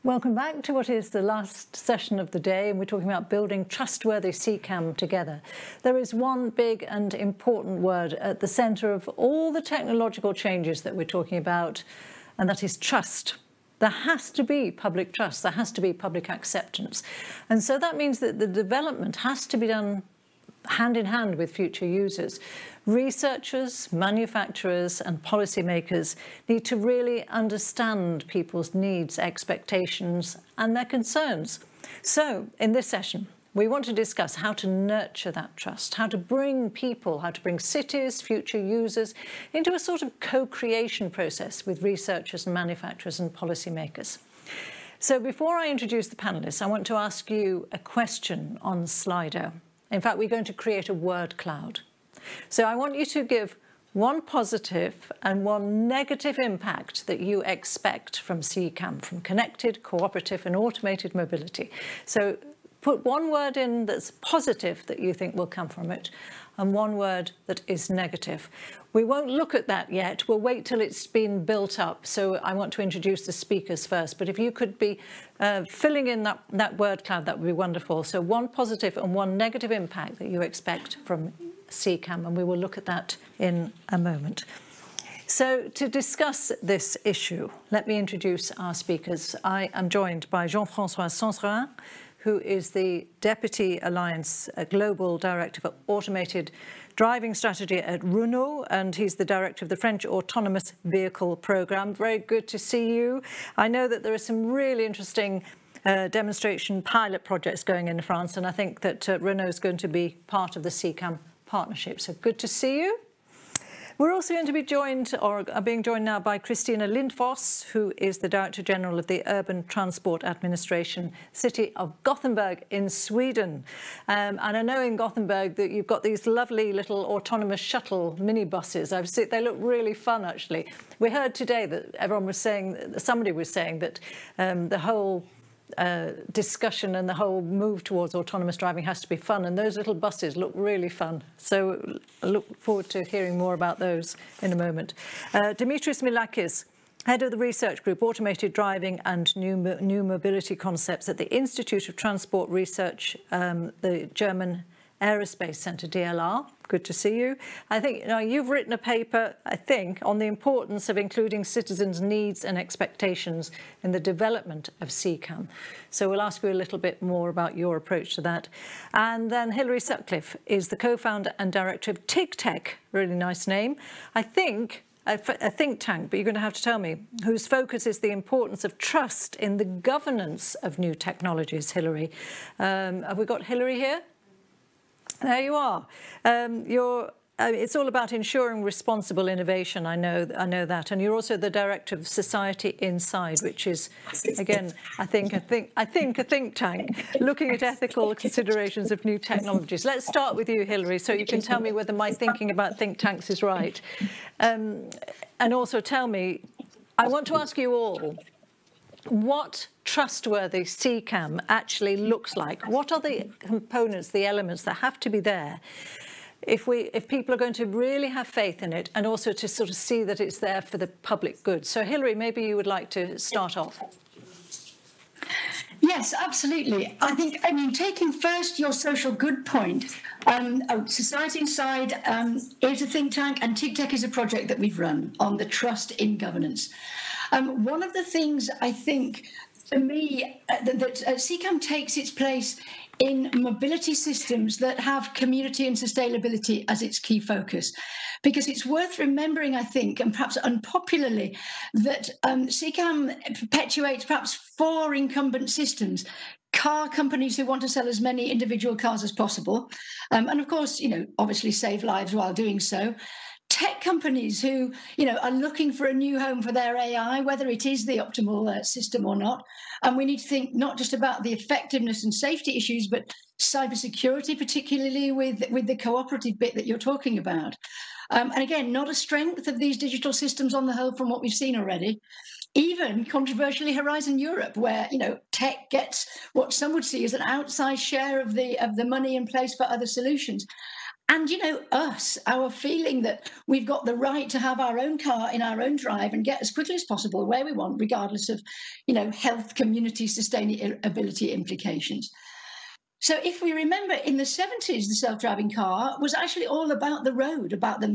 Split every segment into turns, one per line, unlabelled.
Welcome back to what is the last session of the day, and we're talking about building trustworthy CCAM together. There is one big and important word at the centre of all the technological changes that we're talking about, and that is trust. There has to be public trust, there has to be public acceptance. And so that means that the development has to be done hand in hand with future users. Researchers, manufacturers and policymakers need to really understand people's needs, expectations and their concerns. So in this session, we want to discuss how to nurture that trust, how to bring people, how to bring cities, future users into a sort of co-creation process with researchers and manufacturers and policymakers. So before I introduce the panellists, I want to ask you a question on Slido. In fact, we're going to create a word cloud. So I want you to give one positive and one negative impact that you expect from CCAM, from connected, cooperative and automated mobility. So put one word in that's positive that you think will come from it, and one word that is negative. We won't look at that yet. We'll wait till it's been built up. So I want to introduce the speakers first. But if you could be filling in that word cloud, that would be wonderful. So one positive and one negative impact that you expect from CCAM, and we will look at that in a moment. So to discuss this issue, let me introduce our speakers. I am joined by Jean-François Sanserin, who is the Deputy Alliance Global Director for Automated Driving Strategy at Renault, and he's the Director of the French Autonomous Vehicle Programme. Very good to see you. I know that there are some really interesting demonstration pilot projects going in France, and I think that Renault is going to be part of the CCAM partnership. So good to see you. We're also going to be joined, or are being joined now, by Kristina Lindfors, who is the Director General of the Urban Transport Administration, City of Gothenburg in Sweden. And I know in Gothenburg that you've got these lovely little autonomous shuttle minibuses. I've seen, they look really fun, actually. We heard today that everyone was saying, somebody was saying that the whole discussion and the whole move towards autonomous driving has to be fun, and those little buses look really fun. So I look forward to hearing more about those in a moment. Dimitris Milakis, Head of the Research Group, Automated Driving and New Mobility Concepts at the Institute of Transport Research, the German Aerospace Centre, DLR. Good to see you. I think you've written a paper, I think, on the importance of including citizens' needs and expectations in the development of CCAM. So we'll ask you a little bit more about your approach to that. And then Hilary Sutcliffe is the co-founder and director of TigTech, really nice name. I think a think tank, but you're going to have to tell me, whose focus is the importance of trust in the governance of new technologies. Hilary, have we got Hilary here? There you are. It's all about ensuring responsible innovation. I know that, and you're also the director of Society Inside, which is, again, I think a think tank looking at ethical considerations of new technologies. Let's start with you, Hilary, so you can tell me whether my thinking about think tanks is right, and also tell me. I want to ask you all what trustworthy CCAM actually looks like. What are the components, the elements that have to be there if people are going to really have faith in it, and also to sort of see that it's there for the public good? So Hilary, maybe you would like to start off.
Yes, absolutely. I mean, taking first your social good point, Society Inside is a think tank, and TigTech is a project that we've run on the trust in governance. One of the things I think, for me, that CCAM takes its place in mobility systems that have community and sustainability as its key focus. Because it's worth remembering, I think, and perhaps unpopularly, that CCAM perpetuates perhaps 4 incumbent systems. Car companies who want to sell as many individual cars as possible, and of course, obviously save lives while doing so. Tech companies who, are looking for a new home for their AI, whether it is the optimal system or not. And we need to think not just about the effectiveness and safety issues, but cybersecurity, particularly with the cooperative bit that you're talking about. And again, not a strength of these digital systems on the whole from what we've seen already. Even controversially, Horizon Europe, where tech gets what some would see as an outsized share of the money in place for other solutions. And, you know, our feeling that we've got the right to have our own car in our own drive and get as quickly as possible where we want, regardless of, you know, health, community, sustainability implications. So if we remember, in the 70s, the self-driving car was actually all about the road, about the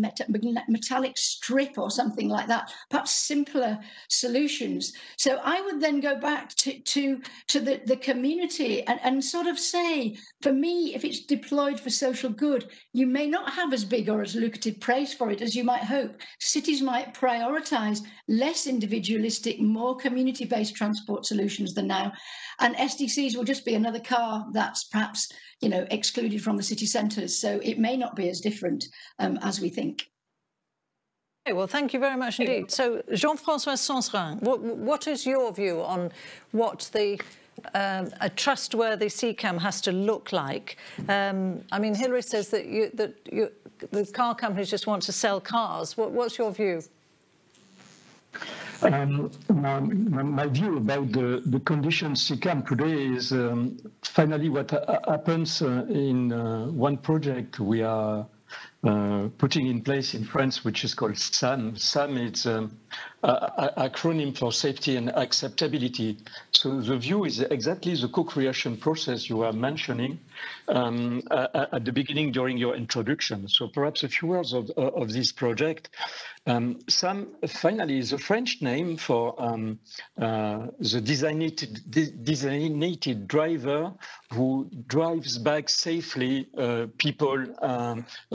metallic strip or something like that, perhaps simpler solutions. So I would then go back to the community and sort of say, for me, if it's deployed for social good, you may not have as big or as lucrative praise for it as you might hope. Cities might prioritise less individualistic, more community-based transport solutions than now. And SDCs will just be another car that's perhaps, you know, excluded from the city centres. So it may not be as different as we think.
Okay, well, thank you very much indeed. So, Jean-François Sanserin, what is your view on what a trustworthy CCAM has to look like? I mean, Hilary says that the car companies just want to sell cars. What's your view?
My view about the conditions CCAM today is finally what happens in one project we are putting in place in France, which is called SAM. SAM is an acronym for safety and acceptability. So the view is exactly the co-creation process you were mentioning at the beginning during your introduction. So perhaps a few words of this project. SAM finally is a French name for the designated driver who drives back safely people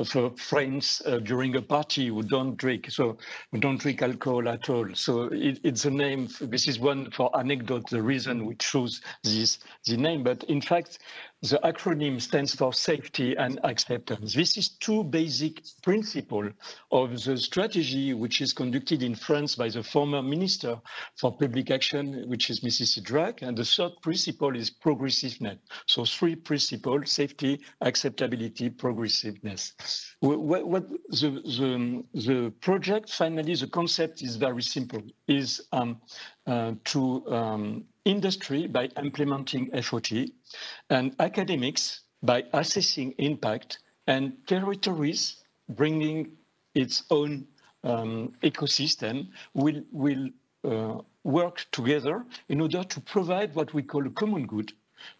for friends during a party who don't drink, so who don't drink alcohol at all. So it's a name. This is one for anecdote, the reason we chose the name, but in fact, the acronym stands for safety and acceptance. This is two basic principles of the strategy which is conducted in France by the former Minister for Public Action, which is Mrs. Drac. And the third principle is progressiveness. So three principles: safety, acceptability, progressiveness. What the project, finally, the concept is very simple, is to industry by implementing FOT, and academics by assessing impact, and territories bringing its own ecosystem will work together in order to provide what we call a common good.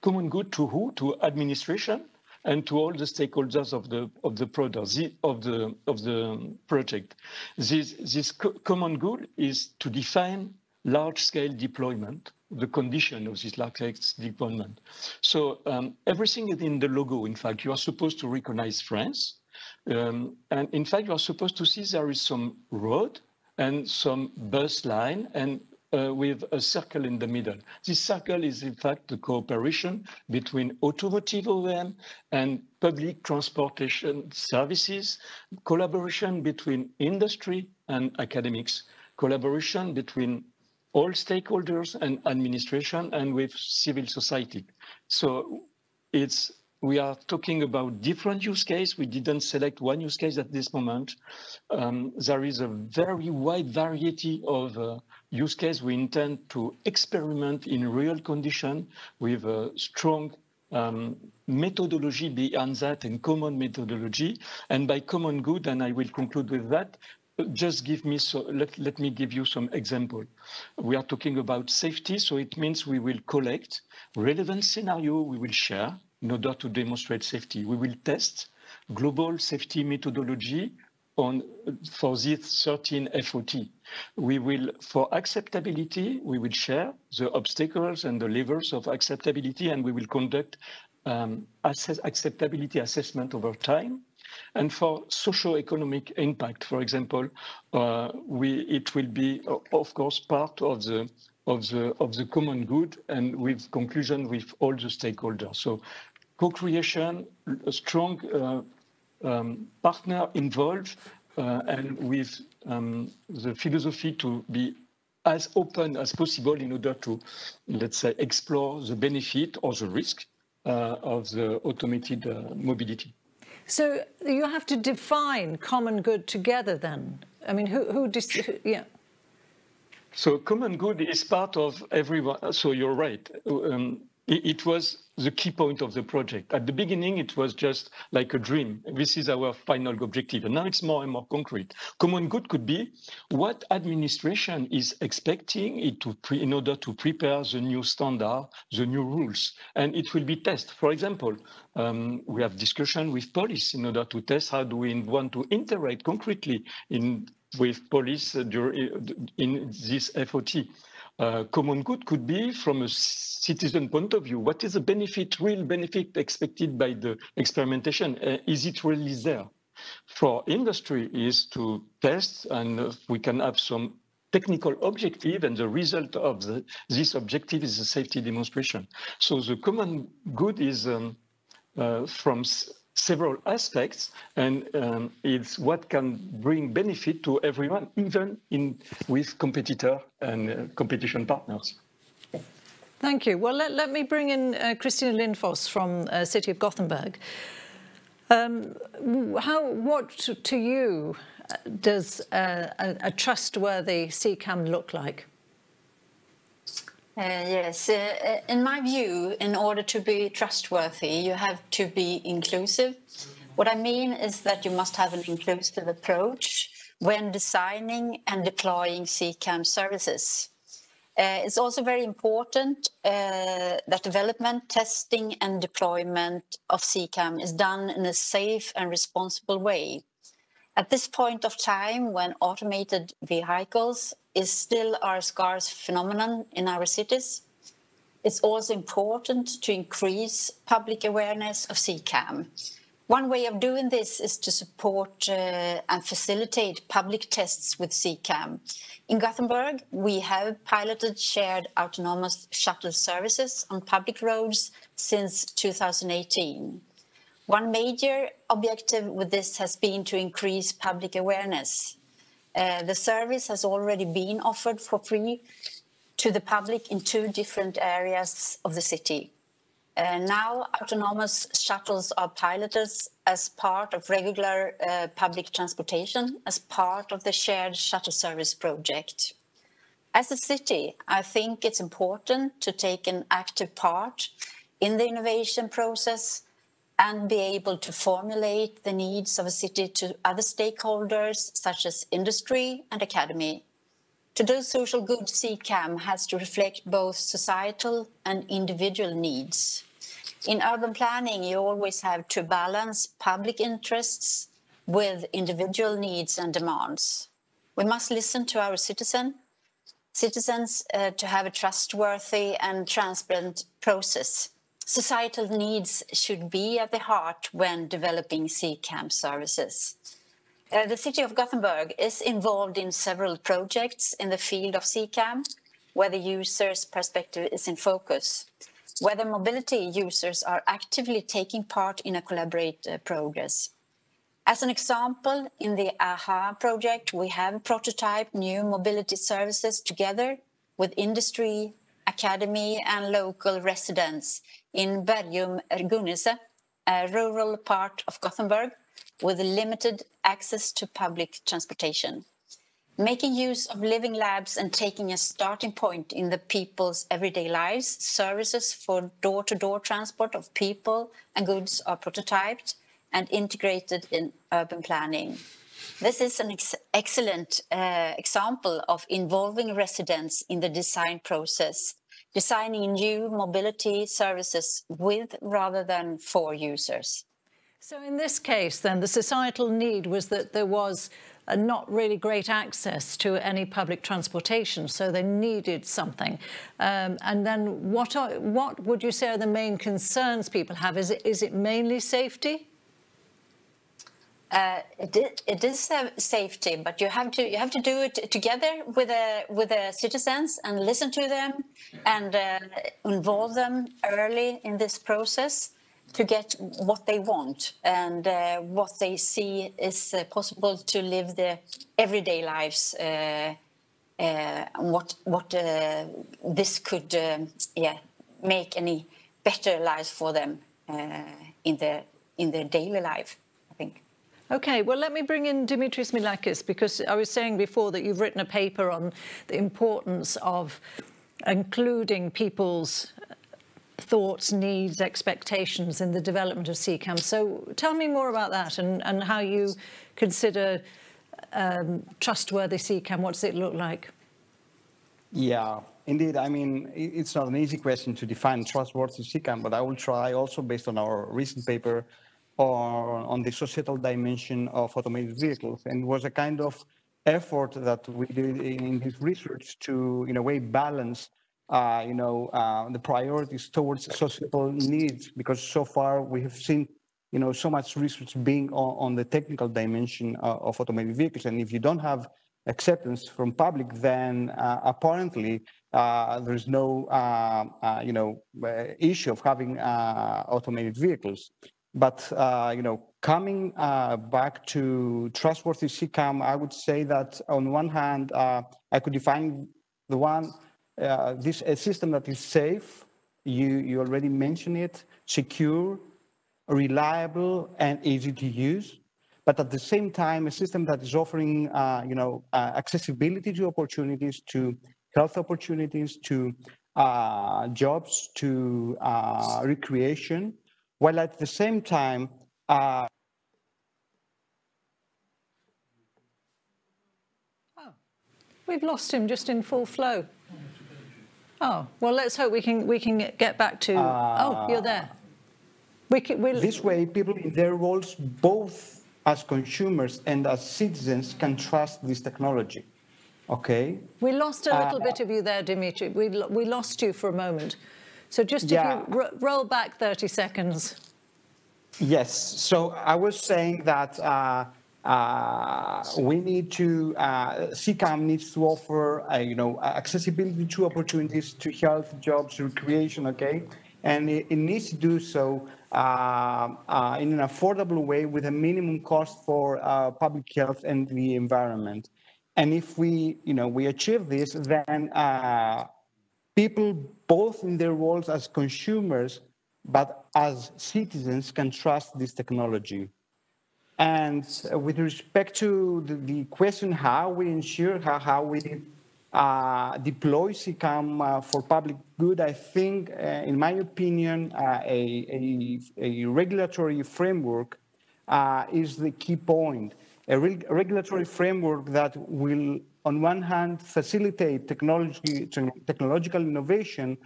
Common good to who? To administration and to all the stakeholders of the product, of the project. This common good is to define large-scale deployment, the condition of this large-scale deployment. So everything is in the logo. In fact, you are supposed to recognize France. And in fact, you are supposed to see there is some road and some bus line and with a circle in the middle. This circle is, in fact, the cooperation between automotive OEM and public transportation services, collaboration between industry and academics, collaboration between all stakeholders and administration and with civil society. So we are talking about different use cases. We didn't select one use case at this moment. There is a very wide variety of use cases we intend to experiment in real condition with a strong methodology behind that and common methodology. And by common good, and I will conclude with that, just let me give you some example. We are talking about safety, so it means we will collect relevant scenario, we will share in order to demonstrate safety. We will test global safety methodology for this 13 FOT. We will, for acceptability, we will share the obstacles and the levers of acceptability, and we will conduct acceptability assessment over time. And for socio-economic impact, for example, it will be, of course, part of the common good and with conclusion with all the stakeholders. So co-creation, a strong partner involved, and with the philosophy to be as open as possible in order to, let's say, explore the benefit or the risk of the automated mobility.
So you have to define common good together then? I mean, yeah.
So common good is part of everyone. So you're right. It was the key point of the project. At the beginning, it was just like a dream. This is our final objective. And now it's more and more concrete. Common good could be what administration is expecting it to in order to prepare the new standard, the new rules. And it will be tested. For example, we have discussion with police in order to test how do we want to interact concretely with police in this FOT. Common good could be from a citizen point of view. What is the benefit, real benefit expected by the experimentation? Is it really there? For industry is to test, and we can have some technical objective, and the result of this objective is a safety demonstration. So the common good is from several aspects, and it's what can bring benefit to everyone, even with competitor and competition partners.
Thank you. Well, let me bring in Kristina Lindfors from City of Gothenburg. What to you does a trustworthy CCAM look like?
Yes, in my view, in order to be trustworthy, you have to be inclusive. What I mean is that you must have an inclusive approach when designing and deploying CCAM services. It's also very important that development, testing and deployment of CCAM is done in a safe and responsible way. At this point of time, when automated vehicles is still our scarce phenomenon in our cities, it's also important to increase public awareness of CCAM. One way of doing this is to support and facilitate public tests with CCAM. In Gothenburg, we have piloted shared autonomous shuttle services on public roads since 2018. One major objective with this has been to increase public awareness. The service has already been offered for free to the public in 2 different areas of the city. Now, autonomous shuttles are piloted as part of regular public transportation, as part of the shared shuttle service project. As a city, I think it's important to take an active part in the innovation process and be able to formulate the needs of a city to other stakeholders, such as industry and academy. To do social good, CCAM has to reflect both societal and individual needs. In urban planning, you always have to balance public interests with individual needs and demands. We must listen to our citizens to have a trustworthy and transparent process. Societal needs should be at the heart when developing CCAM services. The City of Gothenburg is involved in several projects in the field of CCAM, where the user's perspective is in focus, where the mobility users are actively taking part in a collaborative progress. As an example, in the AHA project, we have prototyped new mobility services together with industry, academy and local residents in Bergum-Ergunese, a rural part of Gothenburg with limited access to public transportation. Making use of living labs and taking a starting point in the people's everyday lives, services for door-to-door transport of people and goods are prototyped and integrated in urban planning. This is an excellent example of involving residents in the design process, designing new mobility services with rather than for users.
So in this case, then, the societal need was that there was not really great access to any public transportation, so they needed something. And then what would you say are the main concerns people have? Is it mainly safety?
It is safety, but you have to do it together with the citizens and listen to them and involve them early in this process to get what they want and what they see is possible to live their everyday lives. What this could make any better lives for them in their daily life, I think.
OK, well, let me bring in Dimitris Milakis, because I was saying before that you've written a paper on the importance of including people's thoughts, needs, expectations in the development of CCAM. So tell me more about that and how you consider trustworthy CCAM. What does it look like?
Yeah, indeed. I mean, it's not an easy question to define trustworthy CCAM, but I will try also based on our recent paper on the societal dimension of automated vehicles. And it was a kind of effort that we did in this research to, in a way, balance the priorities towards societal needs, because so far we have seen, so much research being on the technical dimension of automated vehicles. And if you don't have acceptance from public, then apparently there's no, issue of having automated vehicles. But, coming back to trustworthy CCAM, I would say that on one hand, I could define a system that is safe, you already mentioned it, secure, reliable, and easy to use. But at the same time, a system that is offering, accessibility to opportunities, to health opportunities, to jobs, to recreation, while at the same time,
we've lost him just in full flow. Oh, well, let's hope we can get back to. Oh, you're there.
This way, people in their roles, both as consumers and as citizens, can trust this technology. Okay.
We lost a little bit of you there, Dimitri. We lost you for a moment. So just if you roll back 30 seconds.
Yes. So I was saying that we need to, CCAM needs to offer, accessibility to opportunities, to health, jobs, recreation, okay? And it needs to do so in an affordable way with a minimum cost for public health and the environment. And if we achieve this, then people, both in their roles as consumers, but as citizens, can trust this technology. And with respect to the question how we ensure, how we deploy CCAM for public good, I think, in my opinion, a regulatory framework is the key point. A regulatory framework that will, on one hand, facilitate technological innovation,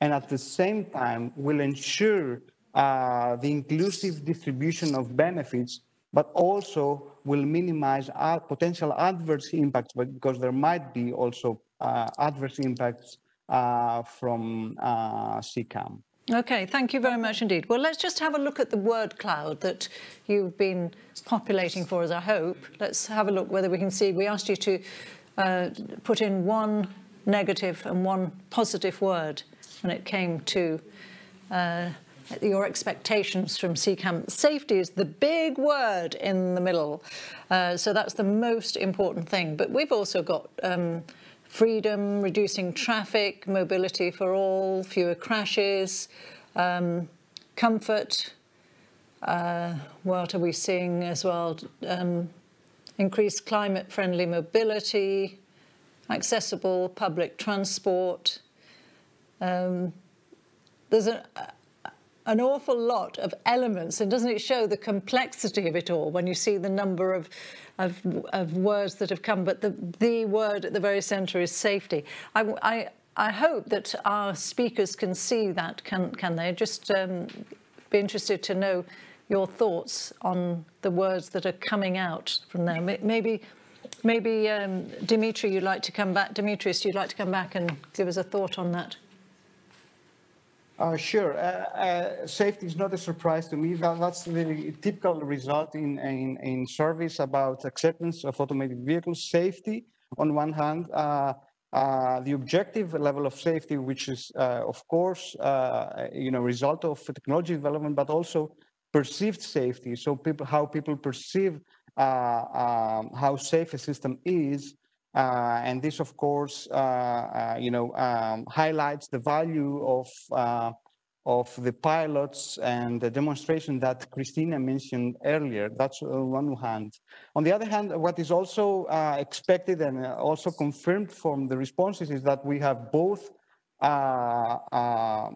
and at the same time will ensure the inclusive distribution of benefits, but also will minimize potential adverse impacts, because there might be also adverse impacts from CCAM.
Okay, thank you very much indeed. Well, let's just have a look at the word cloud that you've been populating for us, I hope. Let's have a look whether we can see. We asked you to put in one negative and one positive word when it came to your expectations from CCAM. Safety is the big word in the middle. So that's the most important thing. But we've also got freedom, reducing traffic, mobility for all, fewer crashes, comfort. What are we seeing as well? Increased climate-friendly mobility, accessible public transport. There's an awful lot of elements, and doesn't it show the complexity of it all when you see the number of words that have come? But the word at the very centre is safety. I hope that our speakers can see that. Can they? Just be interested to know your thoughts on the words that are coming out from there. Maybe Dimitri, you'd like to come back. Dimitris, you'd like to come back and give us a thought on that.
Sure. Safety is not a surprise to me. That's the typical result in surveys about acceptance of automated vehicles. Safety, on one hand, the objective level of safety, which is, of course, result of technology development, but also perceived safety. So how people perceive how safe a system is. And this, of course, highlights the value of the pilots and the demonstration that Kristina mentioned earlier. That's on one hand. On the other hand, what is also expected and also confirmed from the responses is that we have both a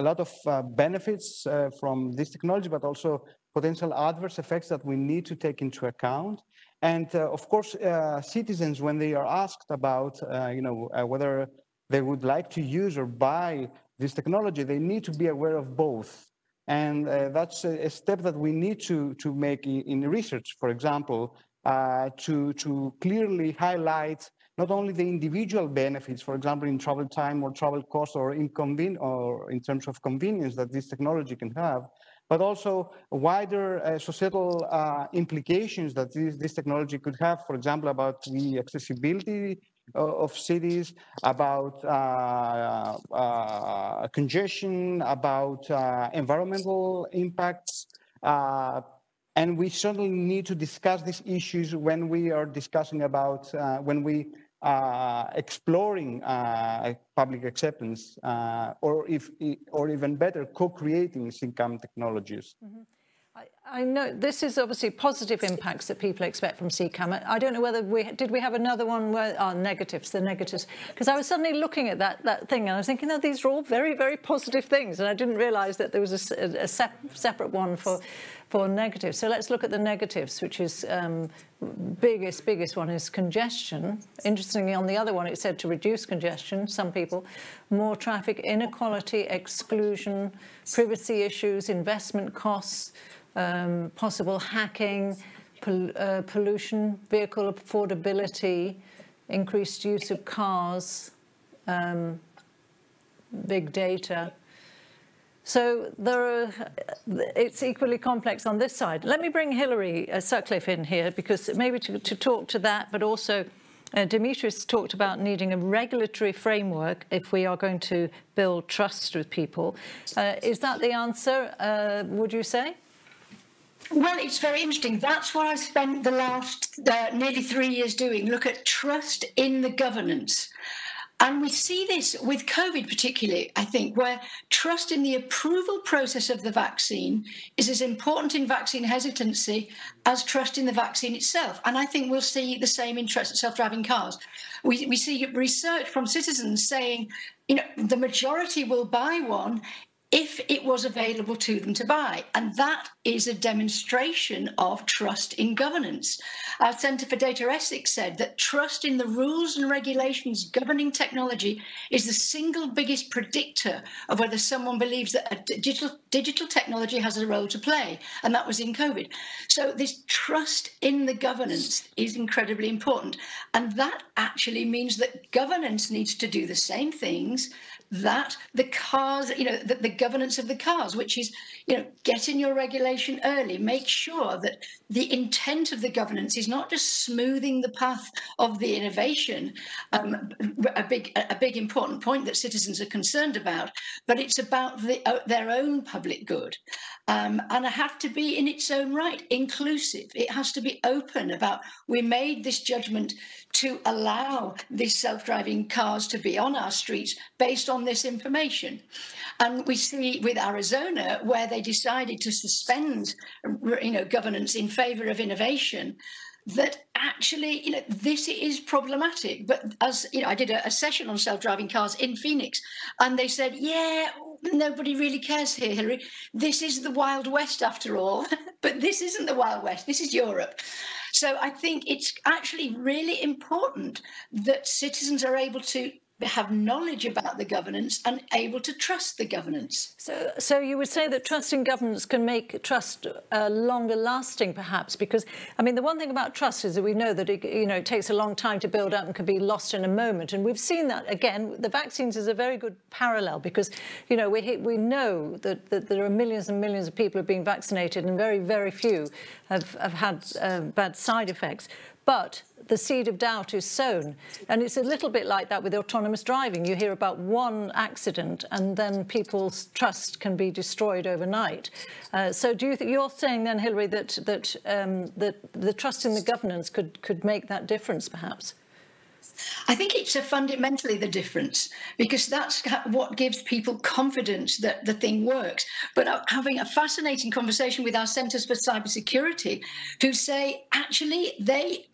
lot of benefits from this technology, but also potential adverse effects that we need to take into account. And of course, citizens, when they are asked about, whether they would like to use or buy this technology, they need to be aware of both. And that's a step that we need to make in research, for example, to clearly highlight not only the individual benefits, for example, in travel time or travel cost or in terms of convenience that this technology can have, but also wider societal implications that this technology could have, for example, about the accessibility of cities, about congestion, about environmental impacts. And we certainly need to discuss these issues when we are discussing about, when we exploring public acceptance, or even better, co-creating CCAM technologies.
Mm-hmm. I know this is obviously positive impacts that people expect from CCAM. I don't know whether we have another one where negatives, the negatives, because I was suddenly looking at that thing and I was thinking, oh, these are all very, very positive things, and I didn't realise that there was a separate one for negatives. So let's look at the negatives, which is biggest one is congestion. Interestingly, on the other one it said to reduce congestion, some people, more traffic, inequality, exclusion, privacy issues, investment costs, possible hacking, pollution, vehicle affordability, increased use of cars, big data. So it's equally complex on this side. Let me bring Hilary Sutcliffe in here, because maybe to talk to that, but also Dimitris talked about needing a regulatory framework if we are going to build trust with people. Is that the answer, would you say?
Well, it's very interesting. That's what I've spent the last nearly 3 years doing, look at trust in the governance. And we see this with COVID particularly, I think, where trust in the approval process of the vaccine is as important in vaccine hesitancy as trust in the vaccine itself. And I think we'll see the same in self-driving cars. We see research from citizens saying, the majority will buy one if it was available to them to buy. And that is a demonstration of trust in governance. Our Centre for Data Ethics said that trust in the rules and regulations governing technology is the single biggest predictor of whether someone believes that a digital technology has a role to play. And that was in COVID. So this trust in the governance is incredibly important. And that actually means that governance needs to do the same things that the cars, the governance of the cars, which is, get in your regulation early, make sure that the intent of the governance is not just smoothing the path of the innovation, a big important point that citizens are concerned about, but it's about their own public good. And it has to be in its own right inclusive. It has to be open about, we made this judgment to allow these self-driving cars to be on our streets based on this information. And we see with Arizona, where they decided to suspend, governance in favor of innovation, that actually, this is problematic. But as I did a session on self-driving cars in Phoenix, and they said, yeah, nobody really cares here, Hilary. This is the Wild West after all. But this isn't the Wild West. This is Europe. So I think it's actually really important that citizens are able to have knowledge about the governance and able to trust the governance.
So you would say that trust in governance can make trust longer lasting, perhaps, because, the one thing about trust is that we know that it takes a long time to build up and can be lost in a moment. And we've seen that, again, the vaccines is a very good parallel because, we know that there are millions and millions of people who are being vaccinated and very, very few have had bad side effects. But the seed of doubt is sown. And it's a little bit like that with autonomous driving. You hear about one accident and then people's trust can be destroyed overnight. So do you think you're saying then, Hilary, that the trust in the governance could make that difference, perhaps?
I think it's fundamentally the difference, because that's what gives people confidence that the thing works. But having a fascinating conversation with our Centres for Cybersecurity, who say, actually, they,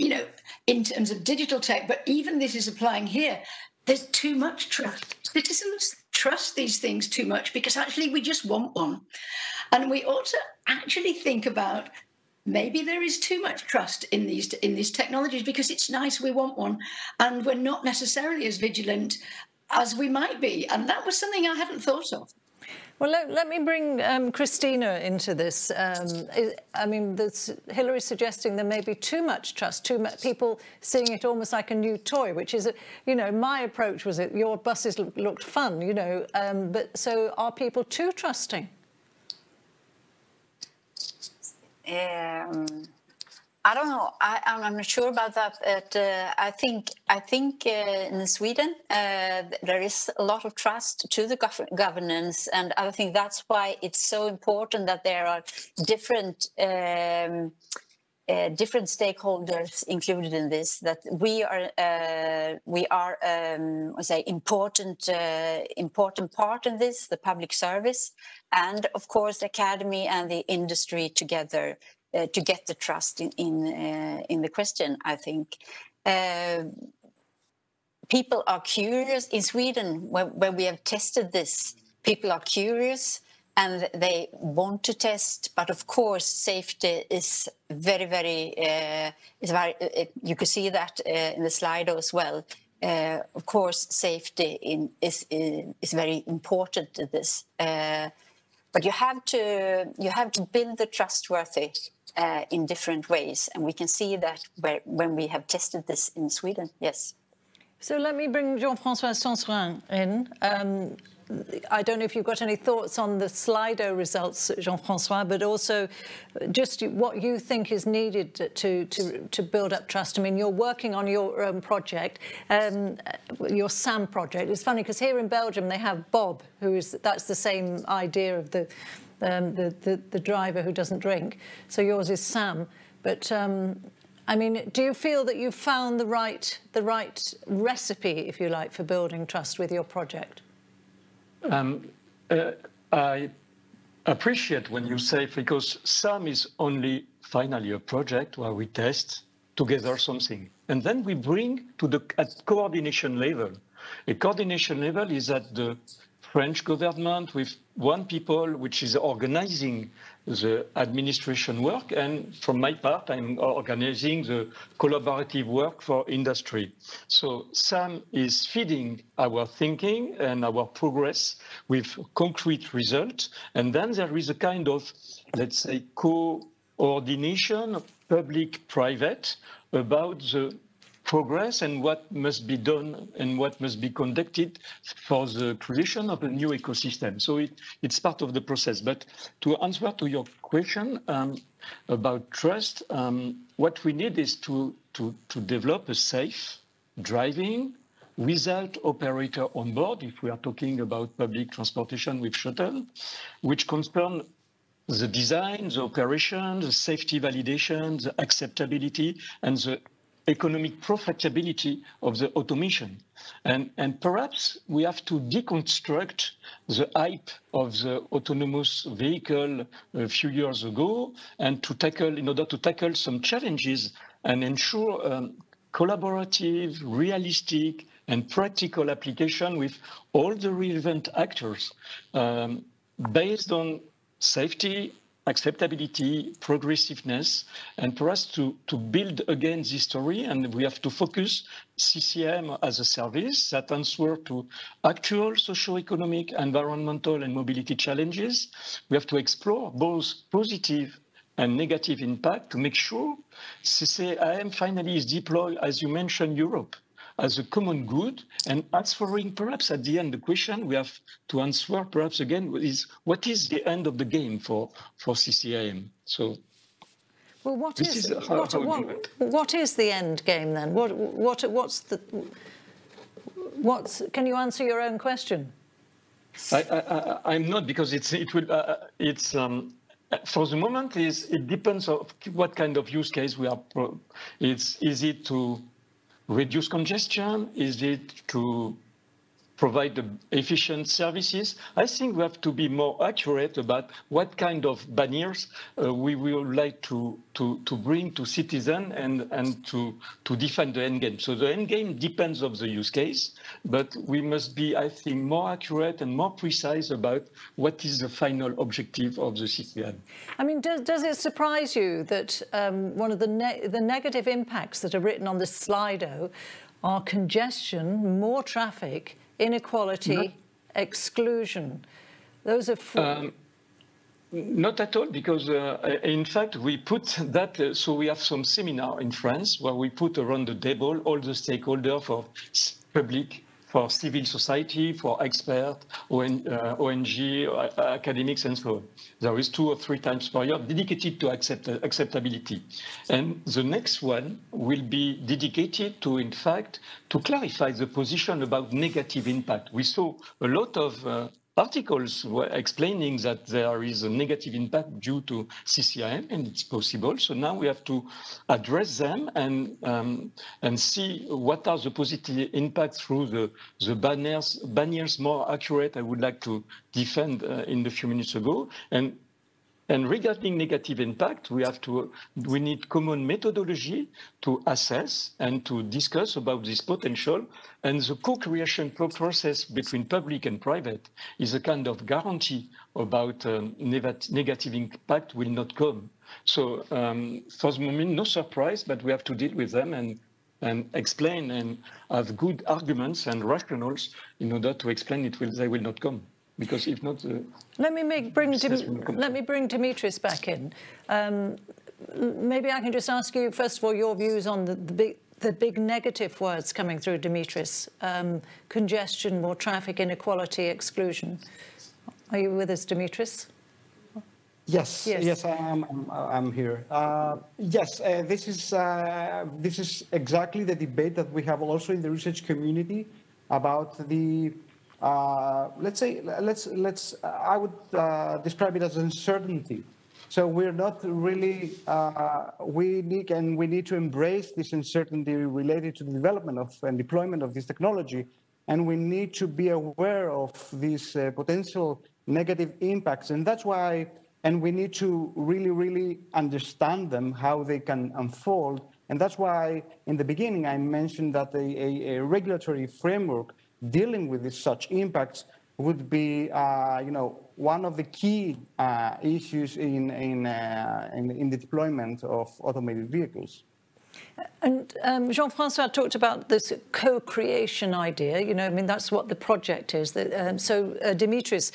in terms of digital tech, but even this is applying here, there's too much trust. Citizens trust these things too much because actually we just want one. And we ought to actually think about maybe there is too much trust in these technologies because it's nice, we want one, and we're not necessarily as vigilant as we might be. And that was something I hadn't thought of.
Well, let me bring Kristina into this. I mean, Hilary's suggesting there may be too much trust, people seeing it almost like a new toy, which is, you know, my approach was that your buses looked fun, you know, but so are people too trusting?
I don't know. I'm not sure about that. But I think in Sweden there is a lot of trust to the governance, and I think that's why it's so important that there are different stakeholders included in this. That we are say important part in this, the public service, and of course the academy and the industry together. To get the trust in the question, I think. People are curious. In Sweden, where we have tested this, people are curious and they want to test. But of course, safety is very, you could see that in the Slido as well. Of course, safety is very important to this. But you have to build the trustworthy in different ways, and we can see that when we have tested this in Sweden. Yes.
So let me bring Jean-François Sanserin in. I don't know if you've got any thoughts on the Slido results, Jean-François, but also just what you think is needed to build up trust. I mean, you're working on your own project, your SAM project. It's funny because here in Belgium they have Bob, that's the same idea of the driver who doesn't drink. So yours is Sam, but. I mean, do you feel that you've found the right recipe, if you like, for building trust with your project?
I appreciate when you say, because SAM is only finally a project where we test together something. And then we bring at coordination level. A coordination level is at the French government with one people which is organizing the administration work, and from my part, I'm organizing the collaborative work for industry. So SAM is feeding our thinking and our progress with concrete results, and then there is a kind of, let's say, coordination, public-private, about the progress and what must be done and what must be conducted for the creation of a new ecosystem. So it's part of the process. But to answer to your question about trust, what we need is to develop a safe driving without operator on board, if we are talking about public transportation with shuttle, which concern the design, the operation, the safety validation, the acceptability, and the economic profitability of the automation. And perhaps we have to deconstruct the hype of the autonomous vehicle a few years ago, and in order to tackle some challenges and ensure collaborative, realistic, and practical application with all the relevant actors based on safety, acceptability, progressiveness, and for us to build again this story. And we have to focus CCAM as a service that answers to actual socio-economic, environmental, and mobility challenges. We have to explore both positive and negative impact to make sure CCAM finally is deployed, as you mentioned, Europe, as a common good, and answering perhaps at the end the question we have to answer perhaps again is what is the end of the game for CCAM? So,
well, what is the end game then? Can you answer your own question?
I'm not, because for the moment it depends on what kind of use case we are. Is it to reduce congestion? Is it to provide efficient services. I think we have to be more accurate about what kind of barriers we would like to bring to citizens and to define the end game. So the end game depends on the use case, but we must be, I think, more accurate and more precise about what is the final objective of the CCAM.
I mean, does it surprise you that one of the negative impacts that are written on this Slido are congestion, more traffic, inequality, exclusion? Those are four.
Not at all, because in fact we put that, so we have some seminar in France where we put around the table all the stakeholders for public, for civil society, for experts, ONG, academics, and so on. There is 2 or 3 times per year dedicated to acceptability. And the next one will be dedicated to, in fact, to clarify the position about negative impact. We saw a lot of articles were explaining that there is a negative impact due to CCAM, and it's possible. So now we have to address them and see what are the positive impacts through the banners more accurate. I would like to defend in the few minutes ago. And regarding negative impact, we need common methodology to assess and to discuss about this potential. And the co-creation process between public and private is a kind of guarantee about negative impact will not come. So for the moment, no surprise, but we have to deal with them and explain and have good arguments and rationales in order to explain they will not come. Because if not,
let me bring Dimitris back in. Maybe I can just ask you first of all your views on the big negative words coming through, Dimitris: congestion, more traffic, inequality, exclusion. Are you with us, Dimitris?
Yes, I'm here. Yes, this is exactly the debate that we have also in the research community about the. I would describe it as uncertainty. So we're not really, we need to embrace this uncertainty related to the development of and deployment of this technology. And we need to be aware of these potential negative impacts. And that's why, and we need to really understand them, how they can unfold. And that's why in the beginning, I mentioned that a regulatory framework dealing with such impacts would be, one of the key issues in the deployment of automated vehicles.
And Jean-François talked about this co-creation idea. I mean, that's what the project is. So, Dimitris,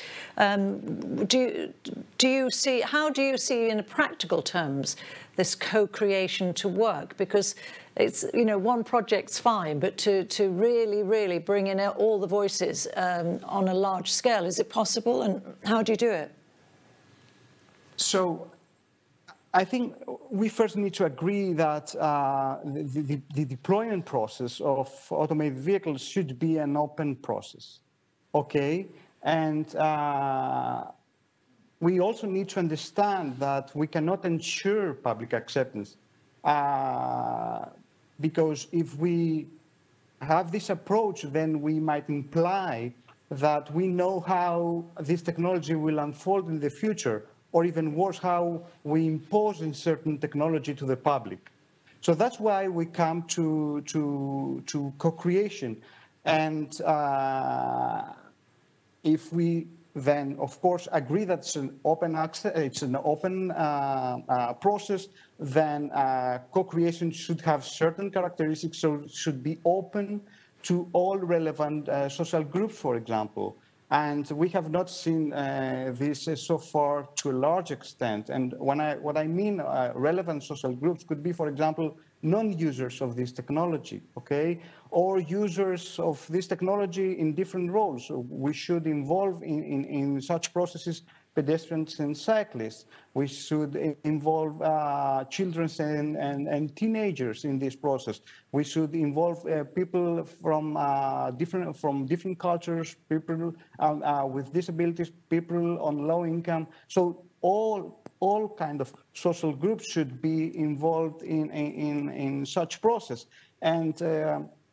how do you see in practical terms this co-creation to work? Because it's, one project's fine, but to really bring in all the voices on a large scale, is it possible? And how do you do it?
So I think we first need to agree that the deployment process of automated vehicles should be an open process, okay? And we also need to understand that we cannot ensure public acceptance because if we have this approach, then we might imply that we know how this technology will unfold in the future, or even worse, how we impose in certain technology to the public. So that's why we come to co-creation. And if we then, of course, agree that it's an open access, it's an open process, then co-creation should have certain characteristics, so it should be open to all relevant social groups, for example. And we have not seen this so far to a large extent. And what I mean relevant social groups could be, for example, non-users of this technology, okay? Or users of this technology in different roles. So we should involve in such processes pedestrians and cyclists. We should involve children and teenagers in this process. We should involve people from different cultures, people with disabilities, people on low income. So all kind of social groups should be involved in such process. And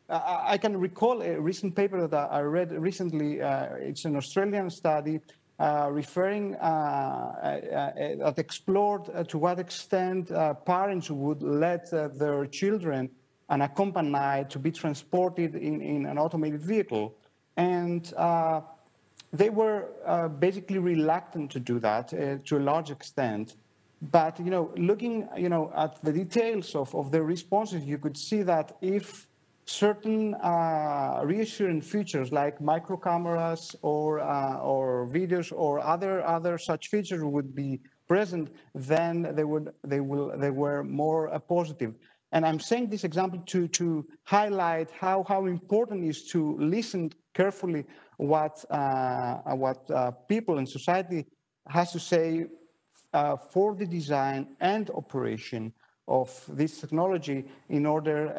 I can recall a recent paper that I read recently. It's an Australian study referring that explored to what extent parents would let their children unaccompanied to be transported in an automated vehicle. And they were basically reluctant to do that to a large extent. But, looking, at the details of their responses, you could see that if certain reassuring features like micro cameras or videos or other such features would be present, then they were more positive. And I'm saying this example to highlight how important it is to listen carefully what people in society has to say for the design and operation of this technology in order,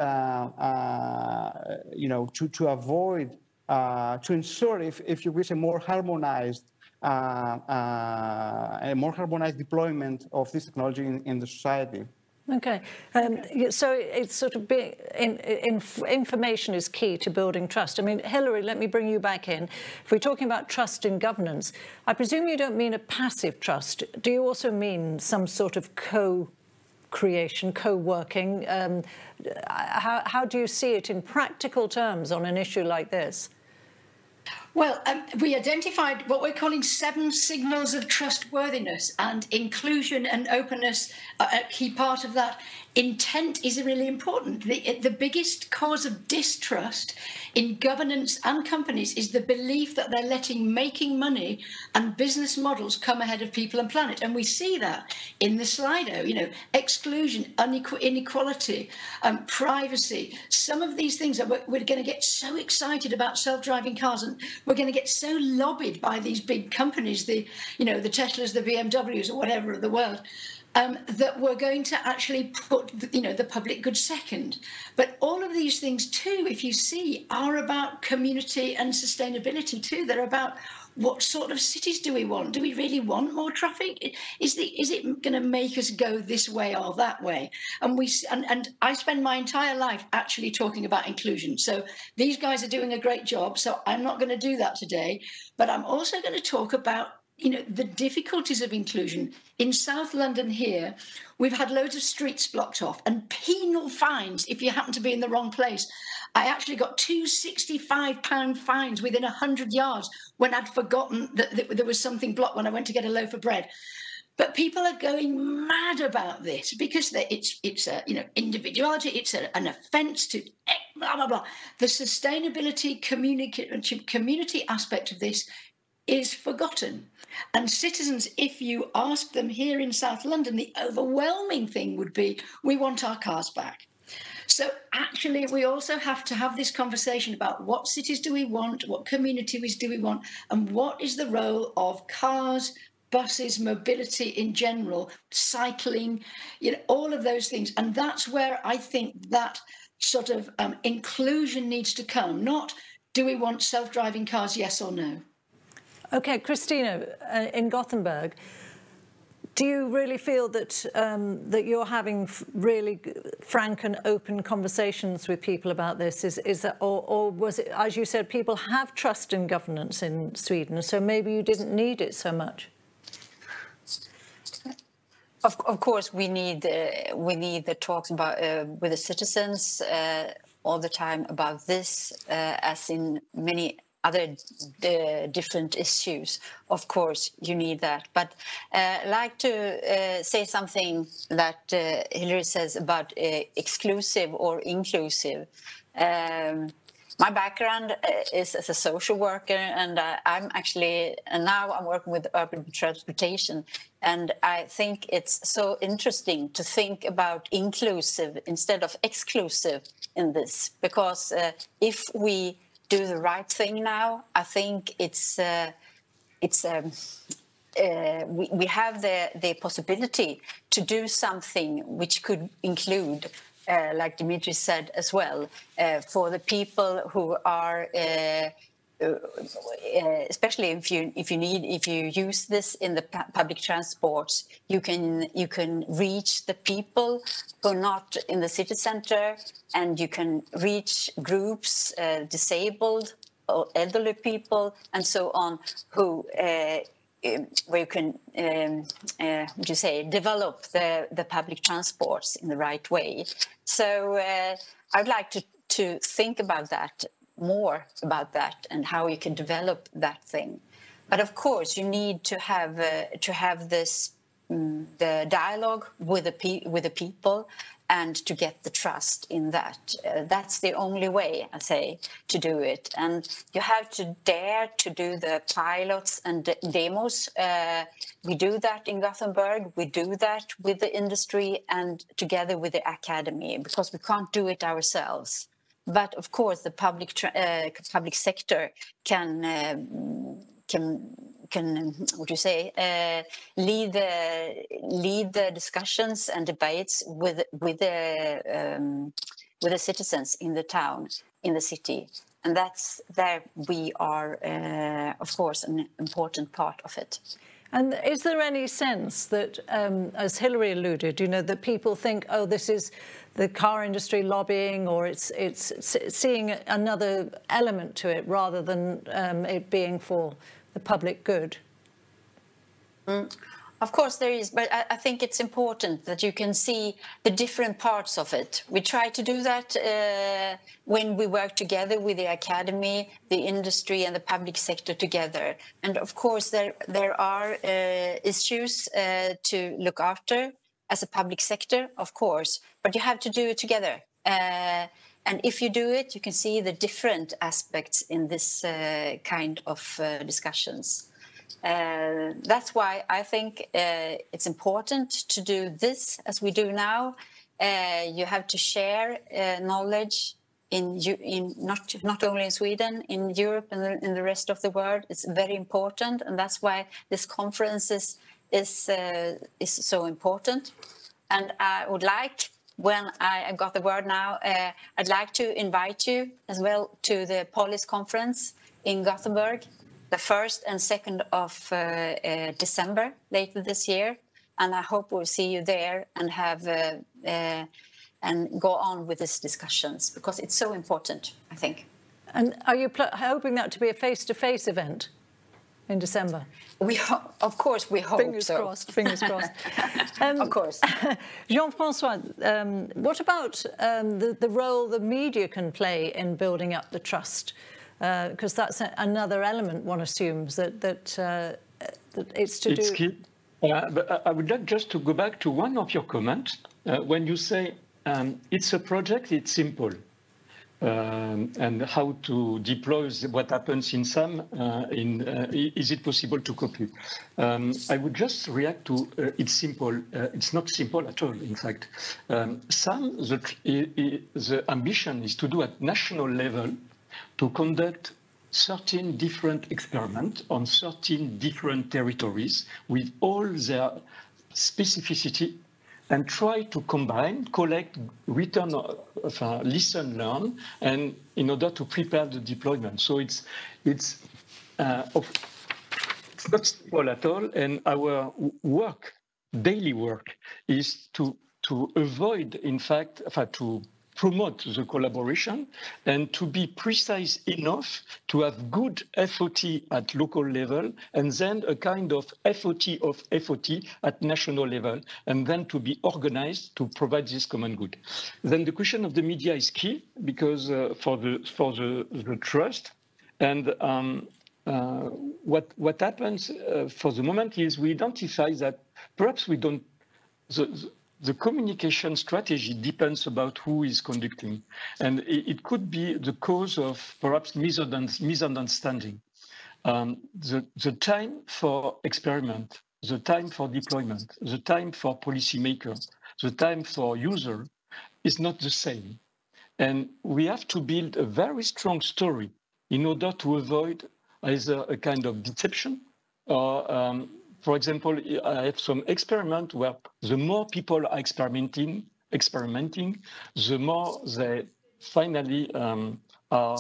to avoid, to ensure, if you wish, a more harmonized deployment of this technology in the society.
Okay, so it's sort of information is key to building trust. I mean, Hilary, let me bring you back in. If we're talking about trust in governance, I presume you don't mean a passive trust. Do you also mean some sort of co-creation, co-working? How do you see it in practical terms on an issue like this?
Well, we identified what we're calling 7 signals of trustworthiness, and inclusion and openness are a key part of that. Intent is really important. The biggest cause of distrust in governance and companies is the belief that they're letting making money and business models come ahead of people and planet. And we see that in the Slido, exclusion, inequality, privacy. Some of these things we're going to get so excited about self-driving cars, and we're going to get so lobbied by these big companies, the Teslas, the BMWs, or whatever of the world, that we're going to actually put, the public good second. But all of these things, too, if you see, are about community and sustainability, too. They're about what sort of cities do we want? Do we really want more traffic? Is it going to make us go this way or that way? And I spend my entire life actually talking about inclusion. So these guys are doing a great job. So I'm not going to do that today. But I'm also going to talk about the difficulties of inclusion. In South London here, we've had loads of streets blocked off and penal fines if you happen to be in the wrong place. I actually got 2 £65 fines within 100 yards when I'd forgotten that there was something blocked when I went to get a loaf of bread. But people are going mad about this because it's individuality, it's an offence to blah, blah, blah. The sustainability community aspect of this is forgotten. And citizens, if you ask them here in South London, the overwhelming thing would be, we want our cars back. So actually, we also have to have this conversation about what cities do we want, what communities do we want, and what is the role of cars, buses, mobility in general, cycling, all of those things. And that's where I think that sort of inclusion needs to come, not do we want self-driving cars, yes or no.
Okay, Kristina, in Gothenburg, do you really feel that that you're having really frank and open conversations with people about this? Is that, or was it, as you said, people have trust in governance in Sweden, so maybe you didn't need it so much?
Of course, we need the talks about with the citizens all the time about this, as in many other different issues. Of course, you need that. But I'd like to say something that Hilary says about exclusive or inclusive. My background is as a social worker, and now I'm working with urban transportation. And I think it's so interesting to think about inclusive instead of exclusive in this, because if we do the right thing now, I think we have the possibility to do something which could include, like Dimitris said as well, for the people who are especially if you use this in the public transports, you can reach the people who are not in the city center, and you can reach groups, disabled or elderly people, and so on, who where you can develop the public transports in the right way. So I'd like to think about that, more about that, and how you can develop that thing. But of course, you need to have this the dialogue with the people, and to get the trust in that. That's the only way, I say, to do it. And you have to dare to do the pilots and demos. We do that in Gothenburg. We do that with the industry and together with the academy, because we can't do it ourselves. But of course, the public sector can lead the discussions and debates with the citizens in the town, in the city, and that's there we are, of course, an important part of it.
And is there any sense that, as Hilary alluded, that people think, oh, this is the car industry lobbying, or it's seeing another element to it rather than it being for the public good?
Of course there is, but I think it's important that you can see the different parts of it. We try to do that when we work together with the academy, the industry and the public sector together. And of course there are issues to look after as a public sector, of course, but you have to do it together. And if you do it, you can see the different aspects in this kind of discussions. That's why I think it's important to do this as we do now. You have to share knowledge in not only in Sweden, in Europe and in the rest of the world. It's very important, and that's why this conference is so important. And I would like, when I got the word now, I'd like to invite you as well to the Police Conference in Gothenburg, the 1st and 2nd of December later this year, and I hope we'll see you there and have and go on with these discussions, because it's so important, I think.
And are you hoping that to be a face-to-face event in December?
Of course, we hope
fingers
so.
Crossed, fingers crossed.
Of course.
Jean-François, what about the role the media can play in building up the trust? Because that's another element one assumes that it's to do.
It's key. But I would like just to go back to one of your comments when you say it's a project, it's simple, and how to deploy what happens in some. Is it possible to copy? I would just react to it's simple. It's not simple at all. In fact, the ambition is to do at national level, to conduct 13 different experiments on 13 different territories with all their specificity, and try to combine, collect, return, listen, learn, and in order to prepare the deployment. So it's not simple at all, and our work, daily work, is to avoid, in fact, to promote the collaboration and to be precise enough to have good FOT at local level, and then a kind of FOT at national level, and then to be organized to provide this common good. Then the question of the media is key, because for the trust, and what happens for the moment is we identify that perhaps we don't. The communication strategy depends about who is conducting, and it could be the cause of perhaps misunderstanding. The time for experiment, the time for deployment, the time for policymaker, the time for user is not the same. And we have to build a very strong story in order to avoid either a kind of deception or for example, I have some experiment where the more people are experimenting, the more they finally are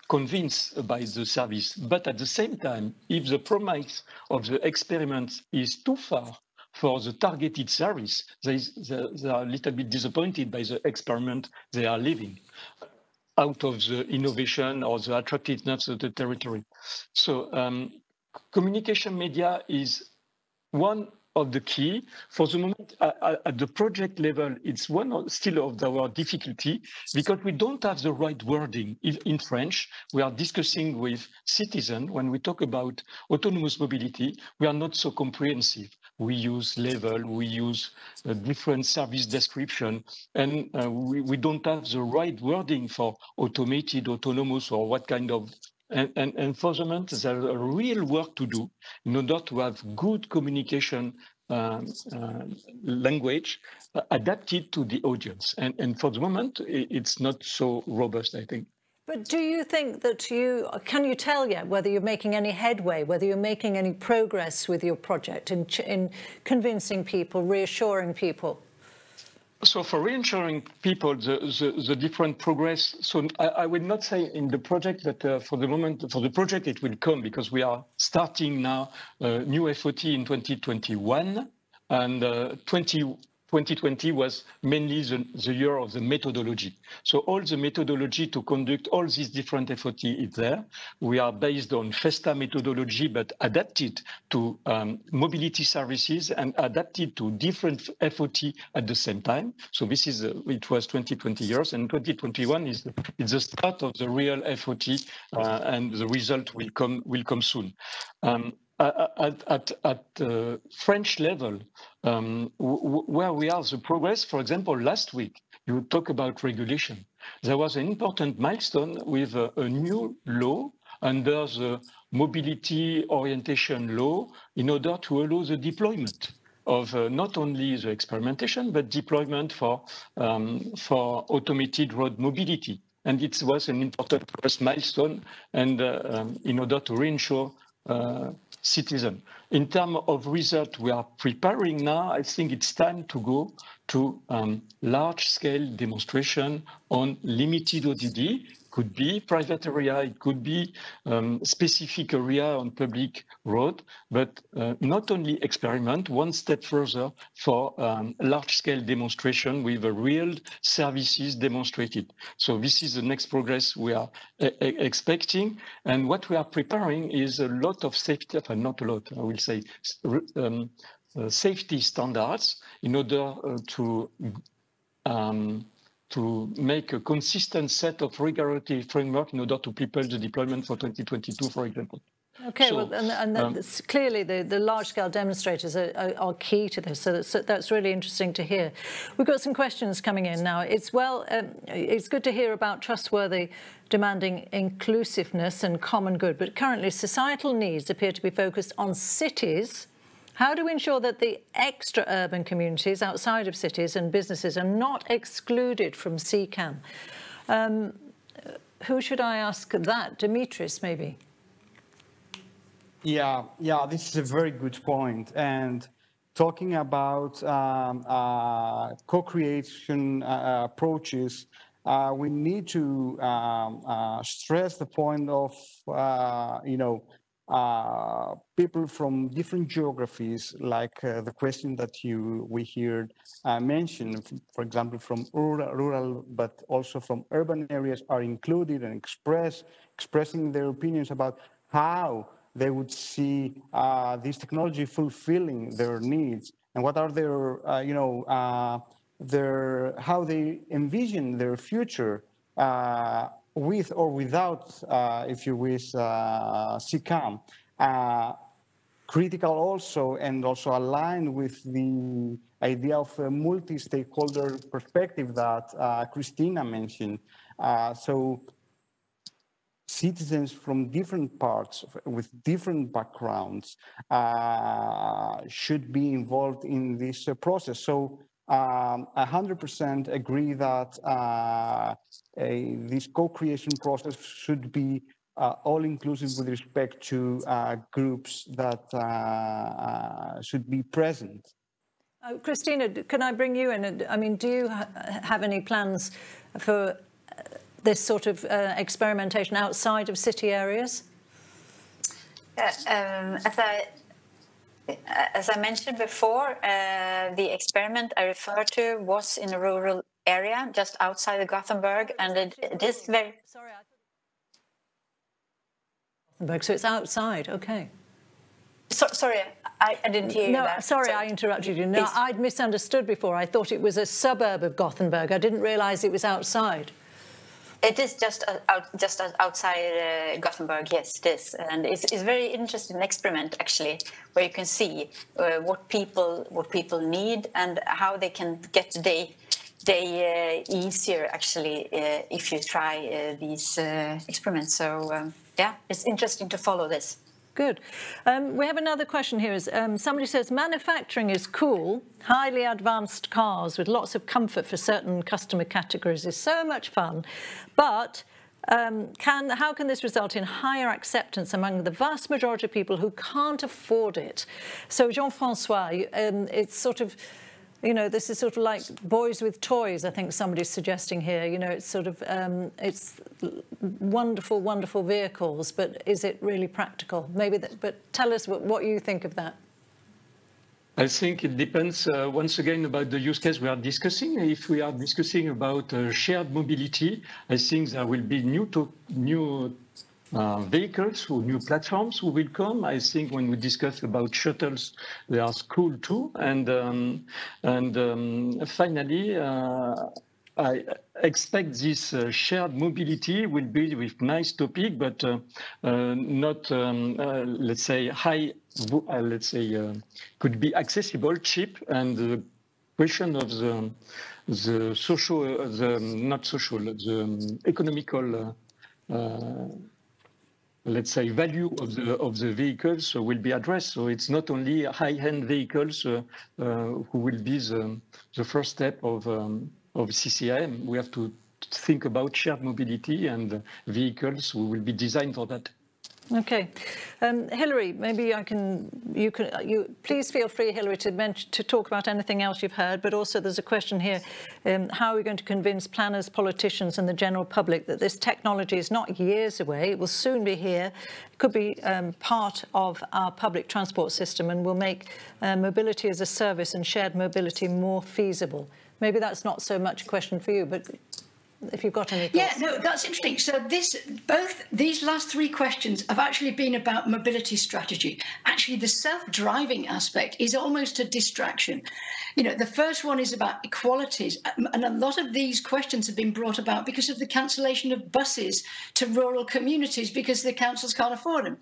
convinced by the service. But at the same time, if the promise of the experiment is too far for the targeted service, they are a little bit disappointed by the experiment they are living out of the innovation or the attractiveness of the territory. So communication media is one of the key. For the moment, at the project level, it's still of our difficulty because we don't have the right wording. In French, we are discussing with citizens. When we talk about autonomous mobility, we are not so comprehensive. We use level, we use a different service description, and we don't have the right wording for automated, autonomous, or what kind of. And for the moment, there's a real work to do in order to have good communication language adapted to the audience. And for the moment, it's not so robust, I think.
But do you think that can you tell yet whether you're making any headway, whether you're making any progress with your project in convincing people, reassuring people?
So for reassuring people, the different progress, so I would not say in the project that for the moment, for the project it will come because we are starting now new FOT in 2021 and 2020 was mainly the year of the methodology. So all the methodology to conduct all these different FOT is there. We are based on FESTA methodology, but adapted to mobility services and adapted to different FOT at the same time. So this is, it was 2020 years, and 2021 is the start of the real FOT, and the result will come soon. At French level, where we are, the progress, for example, last week, you talk about regulation. There was an important milestone with a new law under the mobility orientation law in order to allow the deployment of not only the experimentation, but deployment for automated road mobility. And it was an important first milestone and in order to reassure citizen. In terms of result, we are preparing now. I think it's time to go to large-scale demonstration on limited ODD. Could be private area, it could be specific area on public road, but not only experiment, one step further for large-scale demonstration with real services demonstrated. So this is the next progress we are expecting. And what we are preparing is a lot of safety, not a lot, I will say, safety standards in order to make a consistent set of regulatory framework in order to prepare the deployment for 2022, for example.
Okay, so, well, and that's clearly the large-scale demonstrators are key to this, so that's really interesting to hear. We've got some questions coming in now. It's good to hear about trustworthy, demanding inclusiveness and common good, but currently societal needs appear to be focused on cities. How do we ensure that the extra urban communities outside of cities and businesses are not excluded from CCAM? Who should I ask that? Dimitris, maybe?
Yeah, this is a very good point. And talking about co-creation approaches, we need to stress the point of, people from different geographies, like the question that we heard mentioned, for example, from rural, but also from urban areas are included and expressing their opinions about how they would see this technology fulfilling their needs and what are how they envision their future with or without, if you wish, CCAM. Critical also, and also aligned with the idea of a multi-stakeholder perspective that Kristina mentioned. So citizens from different parts with different backgrounds should be involved in this process. So 100% agree that this co-creation process should be all-inclusive with respect to groups that should be present.
Kristina, can I bring you in? I mean, do you have any plans for this sort of experimentation outside of city areas?
As I mentioned before, the experiment I referred to was in a rural area just outside of Gothenburg, and it is very...
Sorry, Gothenburg, so it's outside, okay.
Sorry, I didn't hear you.
No, sorry, I interrupted you. No, I'd misunderstood before. I thought it was a suburb of Gothenburg. I didn't realise it was outside.
It is just outside Gothenburg, yes, it is. And it's a very interesting experiment, actually, where you can see what people need and how they can get the day easier, actually, if you try these experiments. So, yeah, it's interesting to follow this.
Good. We have another question here. Somebody says, manufacturing is cool. Highly advanced cars with lots of comfort for certain customer categories is so much fun. But how can this result in higher acceptance among the vast majority of people who can't afford it? So, Jean-François, it's sort of... You know, this is sort of like boys with toys, I think somebody's suggesting here. You know, it's sort of, it's wonderful, wonderful vehicles, but is it really practical? Maybe, but tell us what you think of that.
I think it depends, once again, about the use case we are discussing. If we are discussing about shared mobility, I think there will be new vehicles or new platforms who will come. I think when we discuss about shuttles, they are cool too. And finally, I expect this shared mobility will be with nice topic, but not, let's say, high, could be accessible, cheap, and the question of the social, the economical let's say, value of the vehicles will be addressed. So it's not only high-end vehicles who will be the first step of CCAM. We have to think about shared mobility and vehicles who will be designed for that.
Okay, Hilary, maybe you please feel free, Hilary, to talk about anything else you've heard. But also, there's a question here: how are we going to convince planners, politicians, and the general public that this technology is not years away? It will soon be here. It could be part of our public transport system, and will make mobility as a service and shared mobility more feasible. Maybe that's not so much a question for you, but if you've got any thoughts.
Yeah, no, that's interesting. So both these last three questions have actually been about mobility strategy. Actually, the self-driving aspect is almost a distraction. You know, the first one is about equalities, and a lot of these questions have been brought about because of the cancellation of buses to rural communities because the councils can't afford them.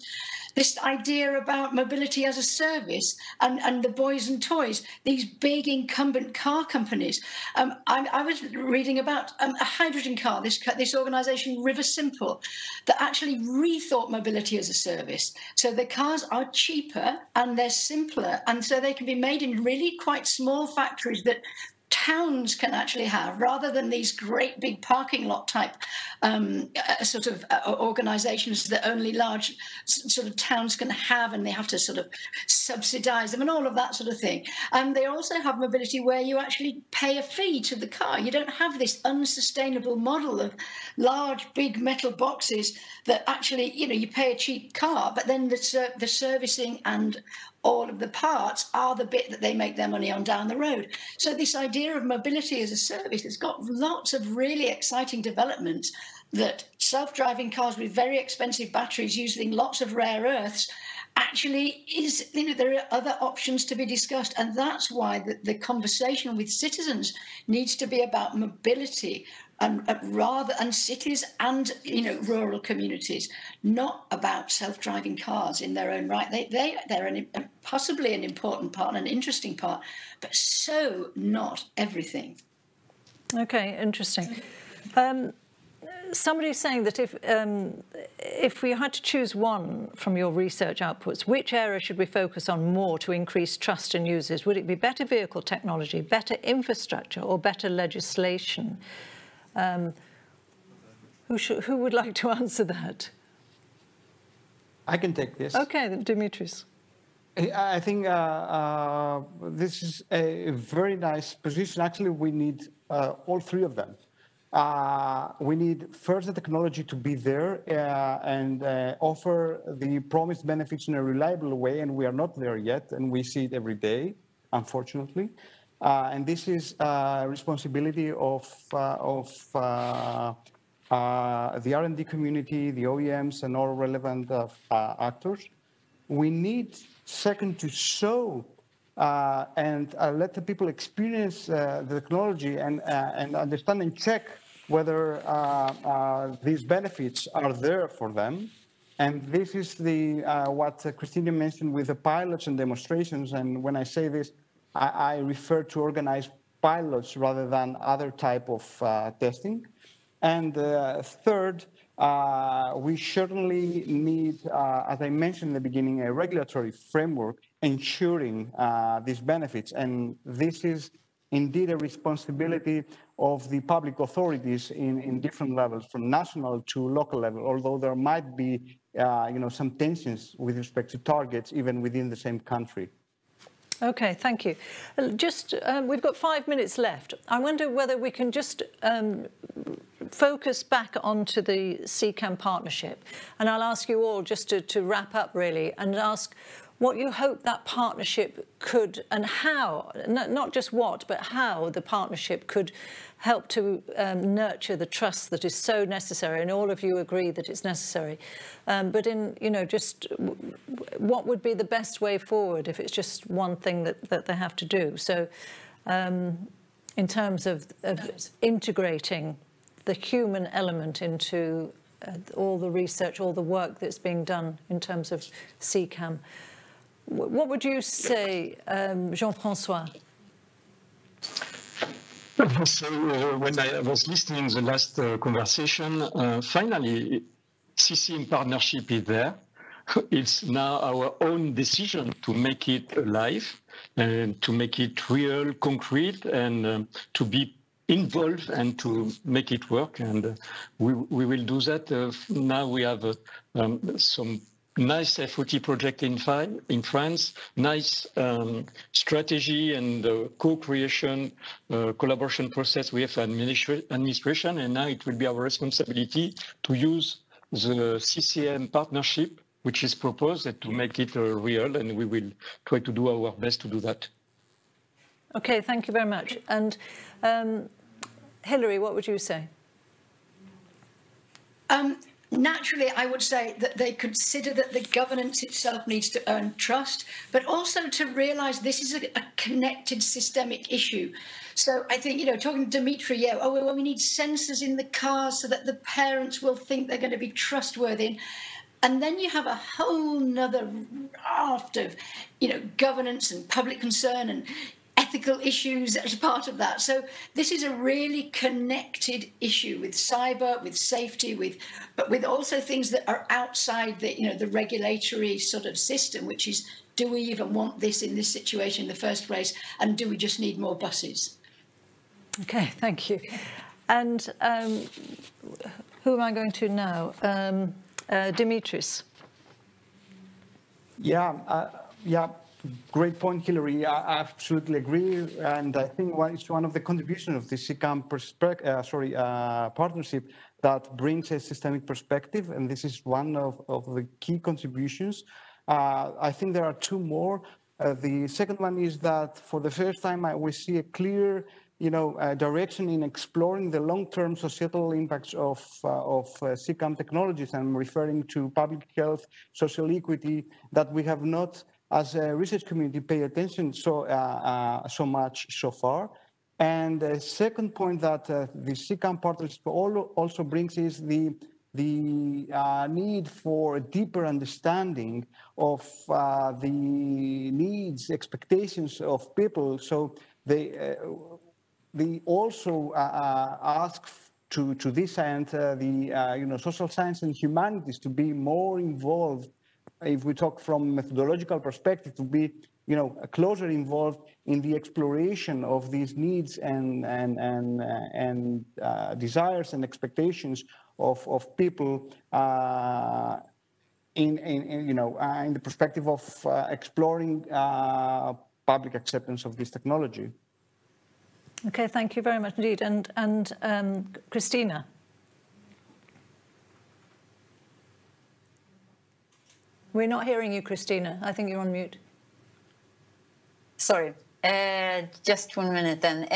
This idea about mobility as a service and the boys and toys, these big incumbent car companies. I was reading about a hydrogen car, this organisation River Simple, that actually rethought mobility as a service. So the cars are cheaper and they're simpler, and so they can be made in really quite small factories that towns can actually have, rather than these great big parking lot type sort of organizations that only large sort of towns can have, and they have to sort of subsidize them and all of that sort of thing. And they also have mobility where you actually pay a fee to the car. You don't have this unsustainable model of large big metal boxes that actually, you know, you pay a cheap car, but then the servicing and all of the parts are the bit that they make their money on down the road. So this idea of mobility as a service has got lots of really exciting developments, that self-driving cars with very expensive batteries using lots of rare earths actually is, you know, there are other options to be discussed. And that's why the conversation with citizens needs to be about mobility, and cities and, you know, rural communities, not about self-driving cars in their own right. They're possibly an important part, an interesting part, but so not everything.
Okay, interesting. Somebody's saying that if we had to choose one from your research outputs, which area should we focus on more to increase trust in users? Would it be better vehicle technology, better infrastructure, or better legislation? Who would like to answer that?
I can take this.
Okay, Dimitris.
I think this is a very nice position. Actually, we need all three of them. we need first the technology to be there and offer the promised benefits in a reliable way, and we are not there yet, and we see it every day, unfortunately. And this is responsibility of the R&D community, the OEMs, and all relevant actors. We need, second, to show and let the people experience the technology and understand and check whether these benefits are there for them. And this is what Kristina mentioned with the pilots and demonstrations. And when I say this, I refer to organized pilots rather than other type of testing. And third, we certainly need, as I mentioned in the beginning, a regulatory framework ensuring these benefits. And this is indeed a responsibility of the public authorities in different levels, from national to local level, although there might be some tensions with respect to targets even within the same country.
Okay, thank you. Just, we've got 5 minutes left. I wonder whether we can just focus back onto the CCAM partnership. And I'll ask you all just to wrap up, really, and ask what you hope that partnership could, and how, not just what, but how the partnership could help to nurture the trust that is so necessary, and all of you agree that it's necessary. But just what would be the best way forward if it's just one thing that they have to do? So in terms of integrating the human element into all the research, all the work that's being done in terms of CCAM, what would you say, Jean-François?
So when I was listening to the last conversation, finally, CCAM partnership is there. It's now our own decision to make it alive and to make it real, concrete, and to be involved and to make it work. And we will do that. Now we have some nice FOT project in France, nice strategy and co-creation, collaboration process we have administration, and now it will be our responsibility to use the CCAM partnership, which is proposed, to make it real, and we will try to do our best to do that.
Okay, thank you very much. And Hilary, what would you say?
Naturally, I would say that they consider that the governance itself needs to earn trust, but also to realise this is a connected systemic issue. So I think, talking to Dimitri, we need sensors in the cars so that the parents will think they're going to be trustworthy. And then you have a whole nother raft of, governance and public concern and ethical issues as part of that. So this is a really connected issue with cyber, with safety, but with also things that are outside the regulatory sort of system, which is, do we even want this in this situation in the first place? And do we just need more buses?
Okay, thank you. And who am I going to now? Dimitris.
Yeah. Great point, Hilary. I absolutely agree, and I think it's one of the contributions of the CCAM partnership that brings a systemic perspective, and this is one of the key contributions. I think there are two more. The second one is that for the first time we see a clear, direction in exploring the long-term societal impacts of CCAM technologies. I'm referring to public health, social equity, that we have not, as a research community, pay attention so much so far. And the second point that the CCAM partnership also brings is the need for a deeper understanding of the needs, expectations of people. So they also ask to this end the social science and humanities to be more involved. If we talk from methodological perspective, to be closer involved in the exploration of these needs and desires and expectations of people in the perspective of exploring public acceptance of this technology.
Okay, thank you very much indeed. And Kristina. We're not hearing you, Kristina. I think you're on mute.
Sorry, just 1 minute then.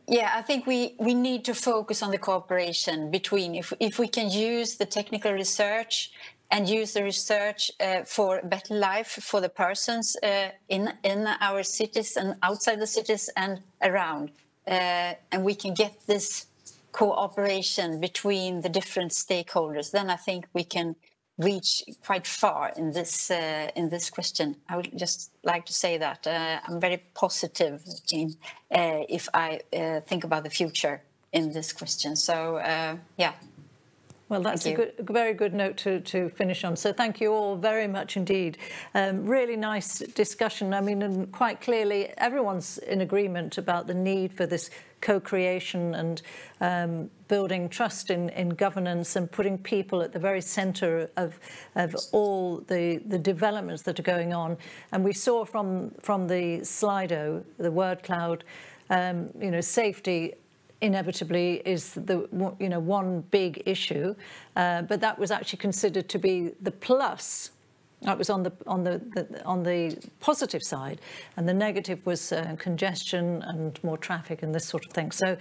Yeah, I think we need to focus on the cooperation between, if we can use the technical research and use the research for better life for the persons in our cities and outside the cities and around. And we can get this cooperation between the different stakeholders, then I think we can reach quite far in this question. I would just like to say that I'm very positive in if I think about the future in this question. So yeah.
Well, that's a very good note to finish on. So thank you all very much indeed. Really nice discussion. I mean, and quite clearly, everyone's in agreement about the need for this co-creation and building trust in governance and putting people at the very centre of all the developments that are going on. And we saw from the Slido, the word cloud, safety inevitably is the one big issue, but that was actually considered to be the plus. That was on the positive side, and the negative was congestion and more traffic and this sort of thing. So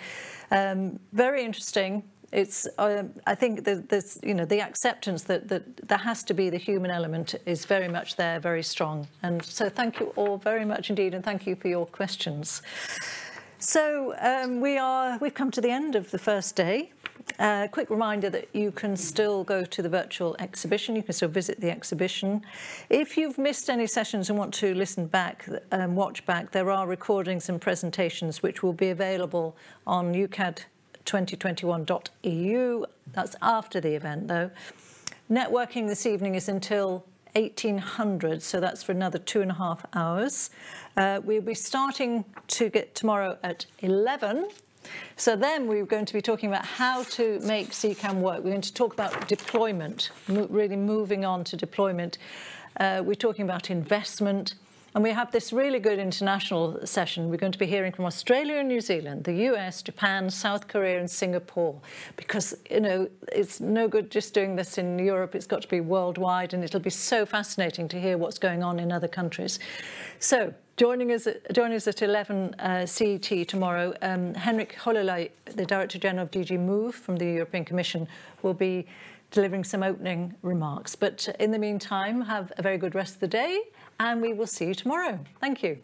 very interesting. It's I think there's the acceptance that there has to be the human element is very much there, very strong. And so thank you all very much indeed, and thank you for your questions. So we've come to the end of the first day. Quick reminder that you can still go to the virtual exhibition. You can still visit the exhibition. If you've missed any sessions and want to listen back and watch back, there are recordings and presentations which will be available on EUCAD2021.eu. That's after the event, though. Networking this evening is until 1800, so that's for another 2.5 hours. We'll be starting to get tomorrow at 11. So then we're going to be talking about how to make CCAM work. We're going to talk about deployment, really moving on to deployment. We're talking about investment. And we have this really good international session. We're going to be hearing from Australia and New Zealand, the US, Japan, South Korea and Singapore, because, it's no good just doing this in Europe. It's got to be worldwide, and it'll be so fascinating to hear what's going on in other countries. So joining us at 11 CET tomorrow, Henrik Hololai, the Director General of DG Move from the European Commission, will be delivering some opening remarks. But in the meantime, have a very good rest of the day, and we will see you tomorrow. Thank you.